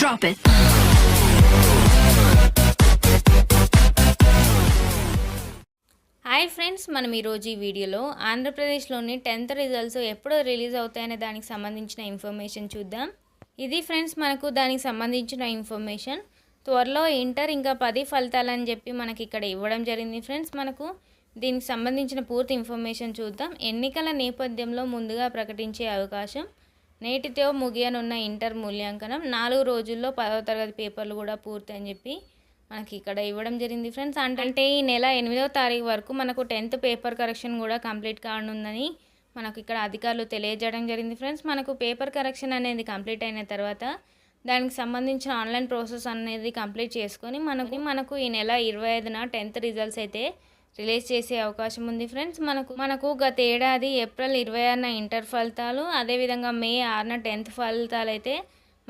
drop it. Hi friends, మనం ఈరోజు ఈ వీడియోలో ఆంధ్రప్రదేశ్లోని 10th రిజల్ట్స్ ఎప్పుడు రిలీజ్ అవుతాయనే దానికి సంబంధించిన ఇన్ఫర్మేషన్ చూద్దాం. ఇది ఫ్రెండ్స్ మనకు దానికి సంబంధించిన ఇన్ఫర్మేషన్. త్వరలో ఇంటర్ ఇంకా 10 ఫలితాలని చెప్పి మనకి ఇక్కడ ఇవ్వడం జరిగింది ఫ్రెండ్స్. మనకు దీనికి సంబంధించిన పూర్తి ఇన్ఫర్మేషన్ చూద్దాం. ఎన్నికల నేపథ్యంలో ముందుగా ప్రకటించే అవకాశం, నేటితో ముగియనున్న ఇంటర్ మూల్యాంకనం, 4 రోజుల్లో 10వ తరగతి పేపర్లు కూడా పూర్తి అని చెప్పి మనకి ఇక్కడ ఇవ్వడం జరిగింది ఫ్రెండ్స్. అంటే ఈ నెల 8వ తారీఖు వరకు మనకు 10th పేపర్ కరెక్షన్ కూడా కంప్లీట్ కానుందని మనకు ఇక్కడ అధికారులు తెలియజేయడం జరిగింది ఫ్రెండ్స్. మనకు పేపర్ కరెక్షన్ అనేది కంప్లీట్ అయిన తర్వాత దానికి సంబంధించిన ఆన్లైన్ ప్రాసెస్ అనేది కంప్లీట్ చేసుకొని మనకు ఈ నెల 25న 10th రిజల్ట్స్ అయితే రిలీజ్ చేసే అవకాశం ఉంది ఫ్రెండ్స్. మనకు గత ఏడాది ఏప్రిల్ 26న ఇంటర్ ఫలితాలు, అదేవిధంగా మే 6న 10th ఫలితాలు అయితే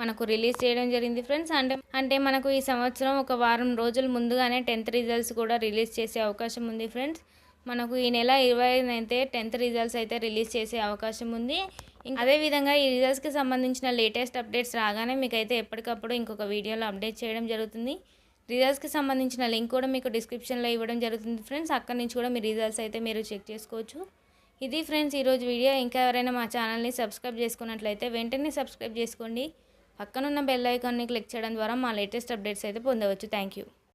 మనకు రిలీజ్ చేయడం జరిగింది ఫ్రెండ్స్. అంటే మనకు ఈ సంవత్సరం ఒక వారం రోజుల ముందుగానే 10th రిజల్ట్స్ కూడా రిలీజ్ చేసే అవకాశం ఉంది ఫ్రెండ్స్. మనకు ఈ నెల 25న అయితే 10th రిజల్ట్స్ అయితే రిలీజ్ చేసే అవకాశం ఉంది. అదేవిధంగా ఈ రిజల్ట్స్కి సంబంధించిన లేటెస్ట్ అప్డేట్స్ రాగానే మీకైతే ఎప్పటికప్పుడు ఇంకొక వీడియోలో అప్డేట్ చేయడం జరుగుతుంది. రిజల్ట్స్కి సంబంధించిన లింక్ కూడా మీకు డిస్క్రిప్షన్లో ఇవ్వడం జరుగుతుంది ఫ్రెండ్స్. అక్కడి నుంచి కూడా మీ రిజల్ట్స్ అయితే మీరు చెక్ చేసుకోవచ్చు. ఇది ఫ్రెండ్స్ ఈరోజు వీడియో. ఇంకా ఎవరైనా మా ఛానల్ని సబ్స్క్రైబ్ చేసుకున్నట్లయితే వెంటనే సబ్స్క్రైబ్ చేసుకోండి. పక్కనున్న బెల్ ఐకాన్ని క్లిక్ చేయడం ద్వారా మా లేటెస్ట్ అప్డేట్స్ అయితే పొందవచ్చు. Thank you.